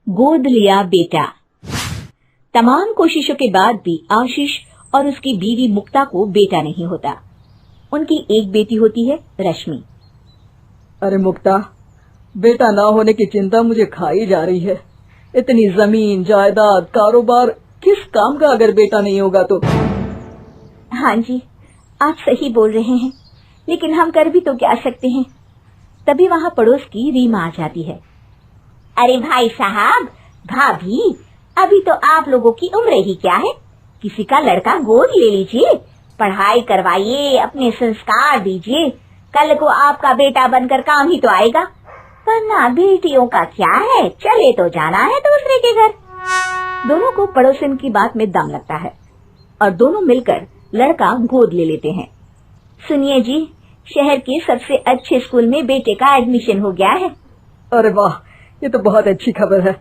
गोद लिया बेटा। तमाम कोशिशों के बाद भी आशीष और उसकी बीवी मुक्ता को बेटा नहीं होता। उनकी एक बेटी होती है रश्मि। अरे मुक्ता, बेटा ना होने की चिंता मुझे खाई जा रही है। इतनी जमीन जायदाद कारोबार, किस काम का अगर बेटा नहीं होगा तो। हाँ जी, आप सही बोल रहे हैं, लेकिन हम कर भी तो क्या सकते हैं। तभी वहाँ पड़ोस की रीमा आ जाती है। अरे भाई साहब, भाभी, अभी तो आप लोगों की उम्र ही क्या है, किसी का लड़का गोद ले लीजिए, पढ़ाई करवाइए, अपने संस्कार दीजिए, कल को आपका बेटा बनकर काम ही तो आएगा। वरना बेटियों का क्या है, चले तो जाना है दूसरे के घर। दोनों को पड़ोसन की बात में दम लगता है और दोनों मिलकर लड़का गोद ले लेते हैं। सुनिए जी, शहर के सबसे अच्छे स्कूल में बेटे का एडमिशन हो गया है। अरे वाह, ये तो बहुत अच्छी खबर है।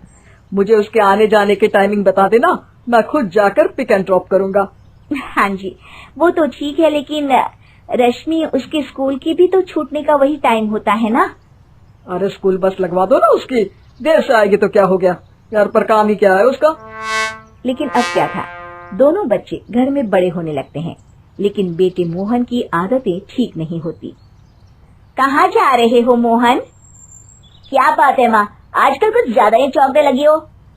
मुझे उसके आने जाने की टाइमिंग बता देना, मैं खुद जाकर पिक एंड ड्रॉप करूंगा। हाँ जी, वो तो ठीक है, लेकिन रश्मि, उसके स्कूल की भी तो छूटने का वही टाइम होता है ना। अरे स्कूल बस लगवा दो ना उसकी, देर से आएगी तो क्या हो गया, घर पर काम ही क्या है उसका। लेकिन अब क्या था, दोनों बच्चे घर में बड़े होने लगते हैं, लेकिन बेटे मोहन की आदतें ठीक नहीं होती। कहाँ जा रहे हो मोहन? क्या बात है माँ, आजकल कुछ ज्यादा ही चौंकने लगी हो।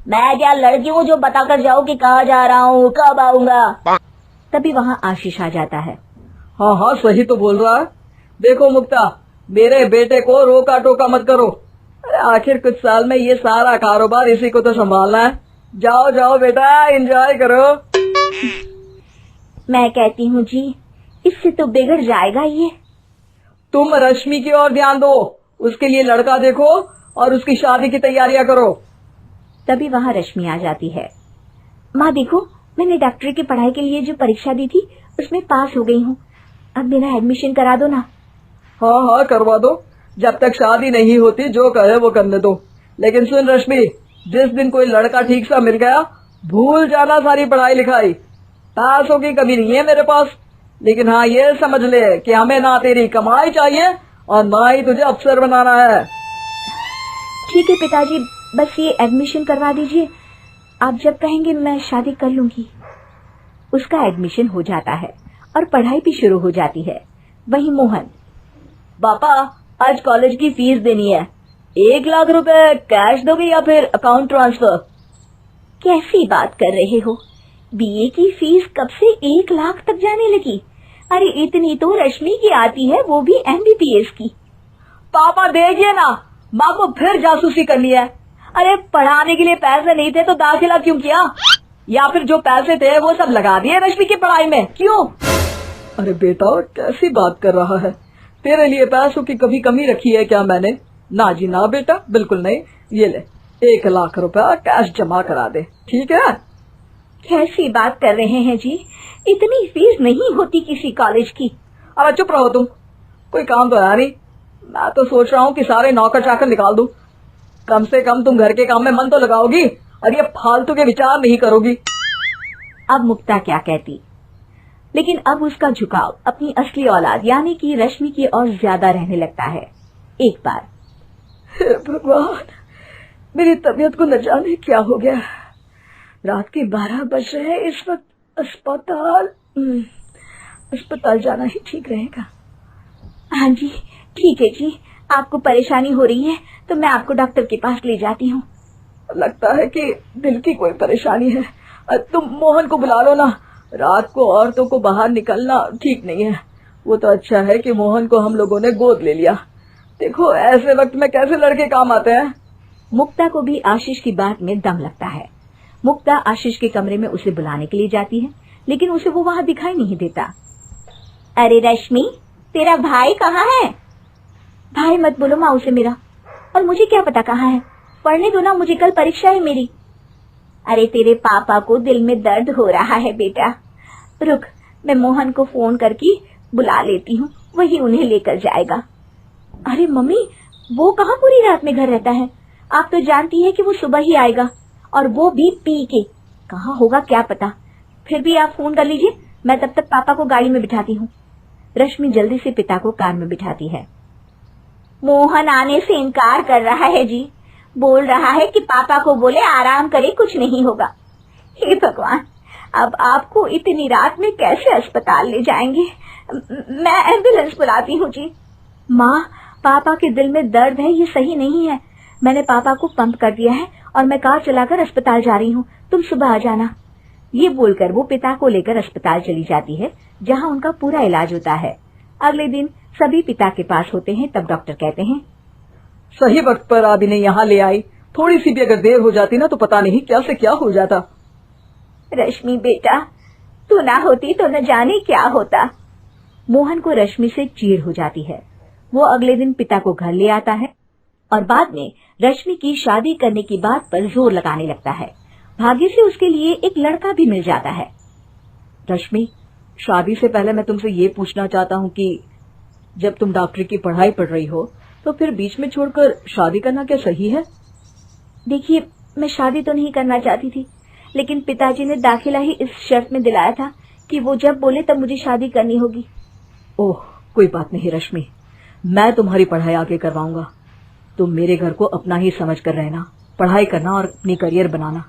मैं क्या लड़की हूँ जो बताकर जाऊँ कि कहाँ जा रहा हूँ, कब आऊंगा। तभी वहाँ आशीष आ जाता है। हाँ हाँ, सही तो बोल रहा है। देखो मुक्ता, मेरे बेटे को रोका टोका मत करो। अरे आखिर कुछ साल में ये सारा कारोबार इसी को तो संभालना है। जाओ जाओ बेटा, एंजॉय करो। मैं कहती हूँ जी, इससे तो बिगड़ जाएगा ये। तुम रश्मि की ओर ध्यान दो, उसके लिए लड़का देखो और उसकी शादी की तैयारियां करो। तभी वहाँ रश्मि आ जाती है। माँ देखो, मैंने डॉक्टरी की पढ़ाई के लिए जो परीक्षा दी थी उसमें पास हो गई हूँ, अब मेरा एडमिशन करा दो ना। हाँ हाँ, करवा दो। जब तक शादी नहीं होती जो कहे वो करने दो। लेकिन सुन रश्मि, जिस दिन कोई लड़का ठीक सा मिल गया, भूल जाना सारी पढ़ाई लिखाई। पैसों की कमी नहीं है मेरे पास, लेकिन हाँ ये समझ ले कि हमें ना तेरी कमाई चाहिए और ना ही तुझे अफसर बनाना है। ठीक है पिताजी, बस ये एडमिशन करवा दीजिए, आप जब कहेंगे मैं शादी कर लूंगी। उसका एडमिशन हो जाता है और पढ़ाई भी शुरू हो जाती है। वही मोहन, पापा आज कॉलेज की फीस देनी है, 1 लाख रुपए कैश दोगे या फिर अकाउंट ट्रांसफर? कैसी बात कर रहे हो, बीए की फीस कब से 1 लाख तक जाने लगी? अरे इतनी तो रश्मि की आती है, वो भी एमबीबीएस की। पापा देखिए ना, माँ को फिर जासूसी करनी है। अरे पढ़ाने के लिए पैसे नहीं थे तो दाखिला क्यों किया, या फिर जो पैसे थे वो सब लगा दिए रश्मि की पढ़ाई में, क्यों? अरे बेटा कैसी बात कर रहा है, तेरे लिए पैसों की कभी कमी रखी है क्या मैंने? ना जी ना बेटा, बिल्कुल नहीं। ये ले 1 लाख रुपया कैश जमा करा दे, ठीक है? कैसी बात कर रहे हैं जी, इतनी फीस नहीं होती किसी कॉलेज की। अरे चुप रहो तुम, कोई काम तो है नहीं। मैं तो सोच रहा हूँ कि सारे नौकर चाकर निकाल दूं, कम से कम तुम घर के काम में मन तो लगाओगी और ये फालतू के विचार नहीं करोगी। अब मुक्ता क्या कहती, लेकिन अब उसका झुकाव अपनी असली औलाद यानी कि रश्मि की ओर ज्यादा रहने लगता है। एक बार, हे भगवान, मेरी तबीयत को न जाने क्या हो गया। रात के 12 बज रहे हैं इस वक्त। अस्पताल जाना ही ठीक रहेगा। हाँ जी ठीक है जी, आपको परेशानी हो रही है तो मैं आपको डॉक्टर के पास ले जाती हूँ। लगता है कि दिल की कोई परेशानी है। तुम मोहन को बुला लो ना, रात को औरतों को बाहर निकलना ठीक नहीं है। वो तो अच्छा है कि मोहन को हम लोगों ने गोद ले लिया। देखो ऐसे वक्त में कैसे लड़के काम आते हैं। मुक्ता को भी आशीष की बात में दम लगता है। मुक्ता आशीष के कमरे में उसे बुलाने के लिए जाती है, लेकिन उसे वो वहाँ दिखाई नहीं देता। अरे रश्मि, तेरा भाई कहाँ है? भाई मत बोलो माँ उसे मेरा, और मुझे क्या पता कहाँ है, पढ़ने दो ना मुझे, कल परीक्षा है मेरी। अरे तेरे पापा को दिल में दर्द हो रहा है बेटा, रुक मैं मोहन को फोन करके बुला लेती हूँ, वही उन्हें लेकर जाएगा। अरे मम्मी, वो कहाँ पूरी रात में घर रहता है, आप तो जानती है कि वो सुबह ही आएगा, और वो भी पी के। कहाँ होगा क्या पता, फिर भी आप फोन कर लीजिए, मैं तब तक पापा को गाड़ी में बिठाती हूँ। रश्मि जल्दी से पिता को कार में बिठाती है। मोहन आने से इनकार कर रहा है जी, बोल रहा है कि पापा को बोले आराम करे, कुछ नहीं होगा। हे भगवान, अब आपको इतनी रात में कैसे अस्पताल ले जाएंगे? मैं एम्बुलेंस बुलाती हूँ जी। माँ, पापा के दिल में दर्द है, ये सही नहीं है। मैंने पापा को पंप कर दिया है और मैं कार चलाकर अस्पताल जा रही हूँ, तुम सुबह आ जाना। ये बोलकर वो पिता को लेकर अस्पताल चली जाती है, जहाँ उनका पूरा इलाज होता है। अगले दिन सभी पिता के पास होते हैं, तब डॉक्टर कहते हैं, सही वक्त पर आप इन्हें यहाँ ले आई। थोड़ी सी भी अगर देर हो जाती ना तो पता नहीं क्या से क्या हो जाता। रश्मि बेटा, तू ना होती तो न जाने क्या होता। मोहन को रश्मि से चीड़ हो जाती है। वो अगले दिन पिता को घर ले आता है और बाद में रश्मि की शादी करने की बात पर जोर लगाने लगता है। भाग्य से उसके लिए एक लड़का भी मिल जाता है। रश्मि, शादी से पहले मैं तुमसे ये पूछना चाहता हूँ कि जब तुम डॉक्टरी की पढ़ाई पढ़ रही हो तो फिर बीच में छोड़कर शादी करना क्या सही है? देखिए, मैं शादी तो नहीं करना चाहती थी, लेकिन पिताजी ने दाखिला ही इस शर्त में दिलाया था कि वो जब बोले तब मुझे शादी करनी होगी। ओह, कोई बात नहीं रश्मि, मैं तुम्हारी पढ़ाई आगे करवाऊंगा। तुम मेरे घर को अपना ही समझ कर रहना, पढ़ाई करना और अपनी करियर बनाना।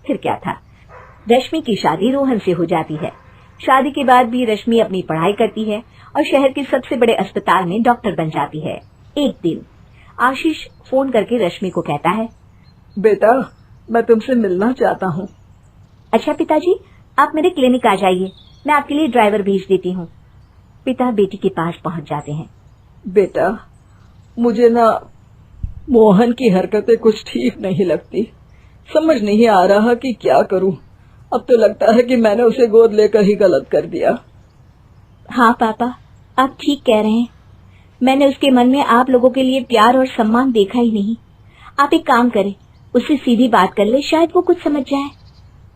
फिर क्या था, रश्मि की शादी रोहन से हो जाती है। शादी के बाद भी रश्मि अपनी पढ़ाई करती है और शहर के सबसे बड़े अस्पताल में डॉक्टर बन जाती है। एक दिन आशीष फोन करके रश्मि को कहता है, बेटा, मैं तुमसे मिलना चाहता हूँ। अच्छा पिताजी, आप मेरे क्लिनिक आ जाइए, मैं आपके लिए ड्राइवर भेज देती हूँ। पिता बेटी के पास पहुँच जाते हैं। बेटा, मुझे ना मोहन की हरकतें कुछ ठीक नहीं लगती। समझ नहीं आ रहा कि क्या करूँ। अब तो लगता है कि मैंने उसे गोद लेकर ही गलत कर दिया। हाँ पापा, आप ठीक कह रहे हैं। मैंने उसके मन में आप लोगों के लिए प्यार और सम्मान देखा ही नहीं। आप एक काम करें, उससे सीधी बात कर ले, शायद वो कुछ समझ जाए।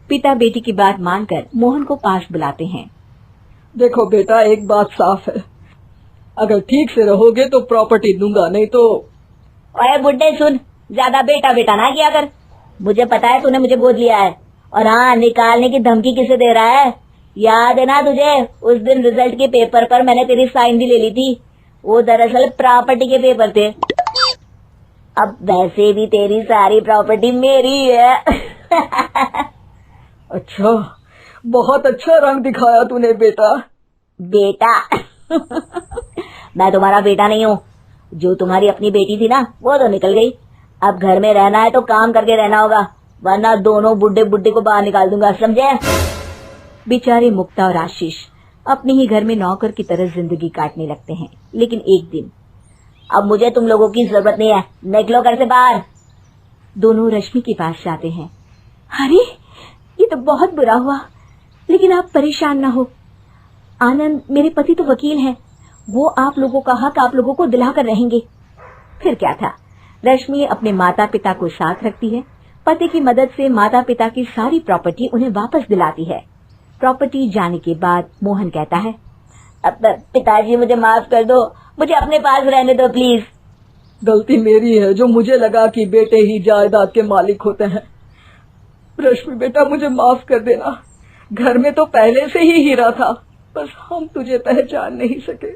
पिता बेटी की बात मानकर मोहन को पास बुलाते हैं। देखो बेटा, एक बात साफ है, अगर ठीक से रहोगे तो प्रॉपर्टी दूंगा, नहीं तो। ओए बुड्ढे सुन, ज्यादा बेटा बेटा ना किया कर। मुझे पता है तूने मुझे गोद लिया है, और हाँ, निकालने की धमकी किसे दे रहा है? याद है ना तुझे, उस दिन रिजल्ट के पेपर पर मैंने तेरी साइन भी ले ली थी। वो दरअसल प्रॉपर्टी के पेपर थे। अब वैसे भी तेरी सारी प्रॉपर्टी मेरी है। अच्छा, बहुत अच्छा रंग दिखाया तूने बेटा। बेटा? मैं तुम्हारा बेटा नहीं हूँ। जो तुम्हारी अपनी बेटी थी ना, वो तो निकल गई। अब घर में रहना है तो काम करके रहना होगा, वरना दोनों बुड्ढे बुड्ढे को बाहर निकाल दूंगा, समझे? बेचारे मुक्ता और आशीष अपने ही घर में नौकर की तरह जिंदगी काटने लगते हैं। लेकिन एक दिन, अब मुझे तुम लोगों की जरूरत नहीं है, निकलो घर से बाहर। दोनों रश्मि के पास जाते हैं। अरे, ये तो बहुत बुरा हुआ, लेकिन आप परेशान ना हो। आनंद, मेरे पति तो वकील हैं, वो आप लोगों का हक आप लोगों को दिलाकर रहेंगे। फिर क्या था, रश्मि अपने माता पिता को साथ रखती है। पति की मदद से माता पिता की सारी प्रॉपर्टी उन्हें वापस दिलाती है। प्रॉपर्टी जाने के बाद मोहन कहता है, अब पिताजी मुझे माफ कर दो, मुझे अपने पास रहने दो प्लीज। गलती मेरी है जो मुझे लगा कि बेटे ही जायदाद के मालिक होते हैं। रश्मि बेटा, मुझे माफ कर देना। घर में तो पहले से ही हीरा था, बस हम तुझे पहचान नहीं सके।